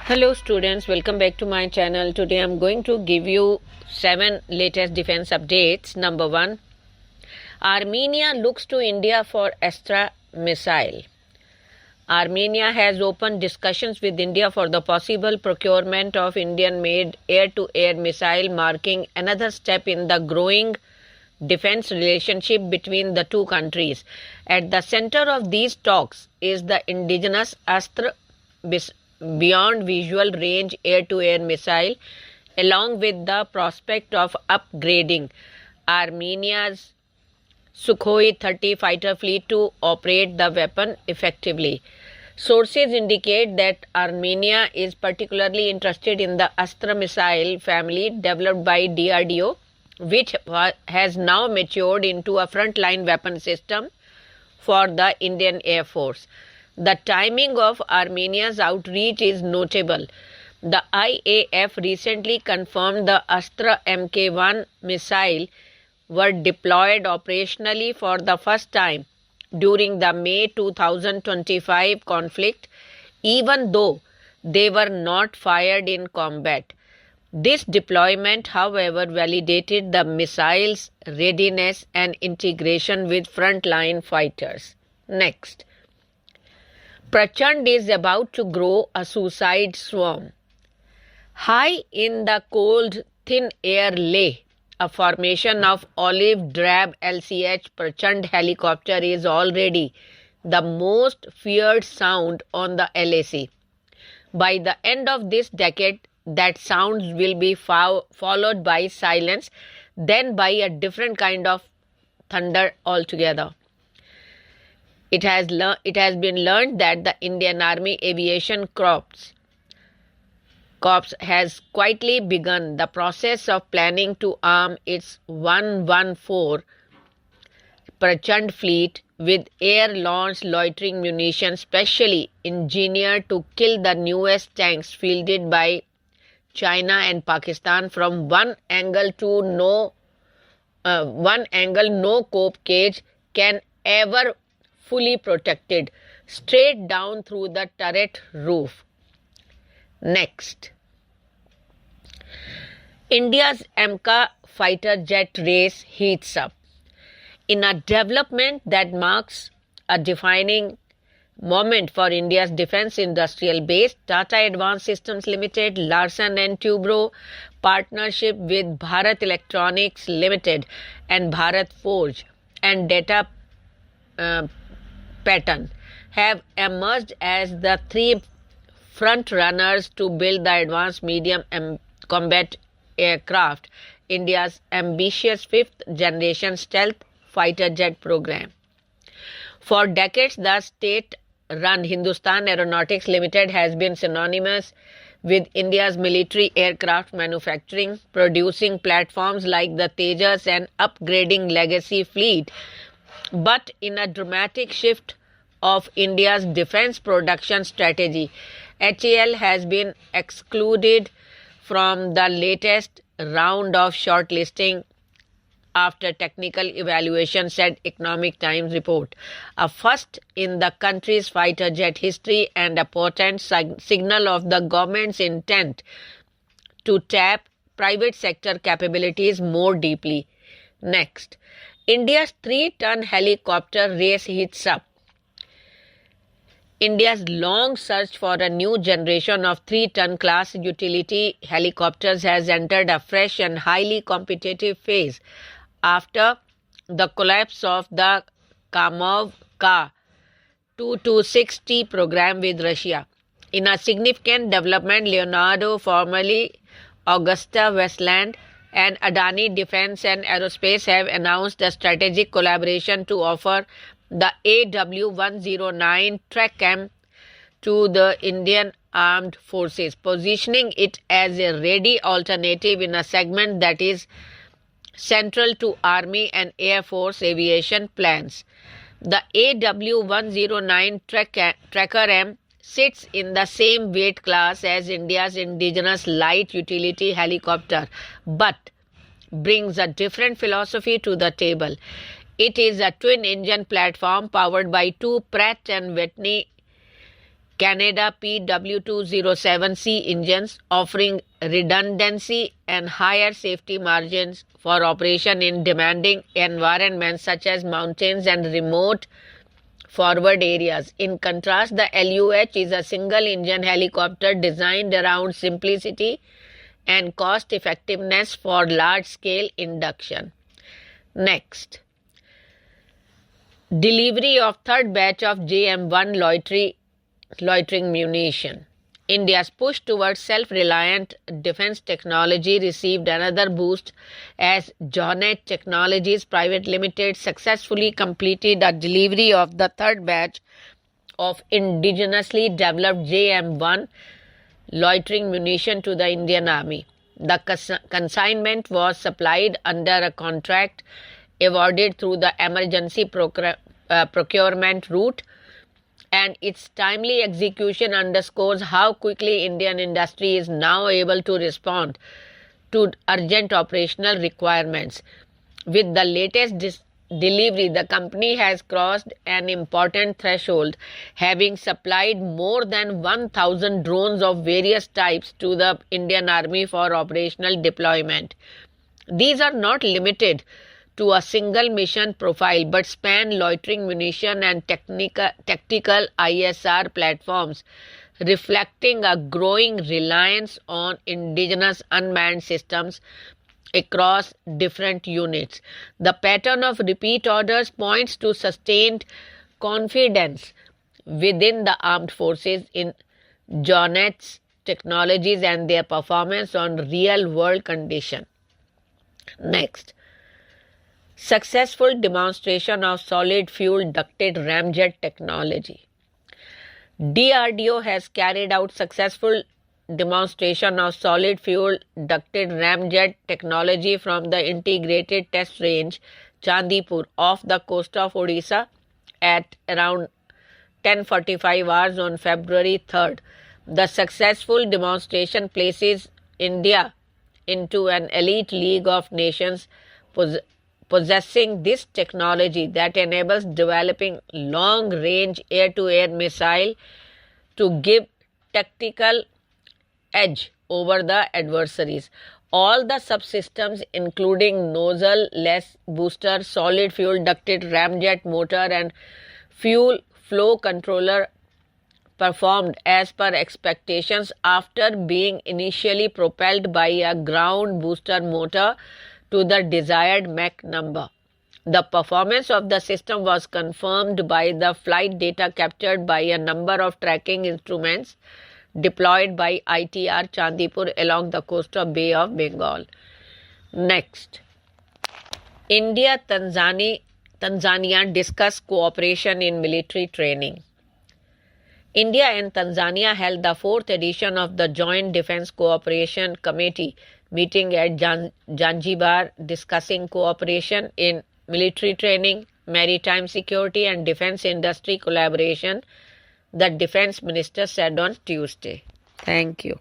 Hello students, welcome back to my channel. Today I'm going to give you 7 latest defense updates. Number 1, Armenia looks to India for Astra Missile. Armenia has opened discussions with India for the possible procurement of Indian-made air-to-air missile, marking another step in the growing defense relationship between the two countries. At the center of these talks is the indigenous Astra Beyond Visual Range air-to-air missile, along with the prospect of upgrading Armenia's Sukhoi 30 fighter fleet to operate the weapon effectively. Sources indicate that Armenia is particularly interested in the Astra missile family developed by DRDO, which has now matured into a frontline weapon system for the Indian Air Force. The timing of Armenia's outreach is notable. The IAF recently confirmed the Astra Mk1 missile were deployed operationally for the first time during the May 2025 conflict, even though they were not fired in combat. This deployment, however, validated the missile's readiness and integration with frontline fighters. Next, Prachand is about to grow a suicide swarm. High in the cold, thin air lay a formation of olive drab LCH Prachand helicopter is already the most feared sound on the LAC. By the end of this decade, that sound will be followed by silence, then by a different kind of thunder altogether. It has been learned that the Indian Army Aviation Corps has quietly begun the process of planning to arm its 114 Prachand fleet with air-launched loitering munition specially engineered to kill the newest tanks fielded by China and Pakistan from one angle no cope cage can ever fully protected, straight down through the turret roof. Next, India's AMCA fighter jet race heats up. In a development that marks a defining moment for India's defense industrial base, Tata Advanced Systems Limited, Larsen & Toubro partnership with Bharat Electronics Limited and Bharat Forge and Data Pattern have emerged as the three front runners to build the advanced medium combat aircraft, India's ambitious fifth generation stealth fighter jet program. For decades, the state-run Hindustan Aeronautics Limited has been synonymous with India's military aircraft manufacturing, producing platforms like the Tejas and upgrading legacy fleet. But in a dramatic shift of India's defense production strategy, HAL has been excluded from the latest round of shortlisting after technical evaluation, said Economic Times report. A first in the country's fighter jet history and a potent signal of the government's intent to tap private sector capabilities more deeply. Next, India's 3-ton helicopter race heats up. India's long search for a new generation of 3-ton class utility helicopters has entered a fresh and highly competitive phase after the collapse of the Kamov Ka-2260 program with Russia. In a significant development, Leonardo, formerly Augusta Westland, and Adani Defense and Aerospace have announced a strategic collaboration to offer the AW109 TRACM to the Indian Armed Forces, positioning it as a ready alternative in a segment that is central to Army and Air Force aviation plans. The AW109 TRACM sits in the same weight class as India's indigenous light utility helicopter, but brings a different philosophy to the table. It is a twin-engine platform powered by two Pratt & Whitney Canada PW207C engines, offering redundancy and higher safety margins for operation in demanding environments such as mountains and remote forward areas. In contrast, the LUH is a single-engine helicopter designed around simplicity and cost-effectiveness for large-scale induction. Next, delivery of third batch of JM-1 loitering munition. India's push towards self-reliant defense technology received another boost as Ramjet Technologies Private Limited successfully completed a delivery of the third batch of indigenously developed JM-1 loitering munition to the Indian Army. The consignment was supplied under a contract awarded through the emergency procurement route, and its timely execution underscores how quickly Indian industry is now able to respond to urgent operational requirements. With the latest delivery, the company has crossed an important threshold, having supplied more than 1,000 drones of various types to the Indian Army for operational deployment. These are not limited to a single mission profile but span loitering munition and tactical ISR platforms, reflecting a growing reliance on indigenous unmanned systems across different units. The pattern of repeat orders points to sustained confidence within the armed forces in Ramjet Technologies and their performance on real-world conditions. Next, successful demonstration of solid-fuel ducted Ramjet technology. DRDO has carried out successful demonstration of solid-fuel ducted Ramjet technology from the Integrated Test Range, Chandipur, off the coast of Odisha at around 10:45 hours on February 3rd. The successful demonstration places India into an elite league of nations possessing this technology that enables developing long-range air-to-air missile to give tactical edge over the adversaries. All the subsystems, including nozzle-less booster, solid-fuel ducted ramjet motor and fuel flow controller, performed as per expectations after being initially propelled by a ground booster motor to the desired Mach number. The performance of the system was confirmed by the flight data captured by a number of tracking instruments deployed by ITR Chandipur along the coast of Bay of Bengal. Next, India-Tanzania discuss cooperation in military training. India and Tanzania held the 4th edition of the Joint Defence Cooperation Committee meeting at Zanzibar, discussing cooperation in military training, maritime security and defence industry collaboration, the Defence Minister said on Tuesday. Thank you.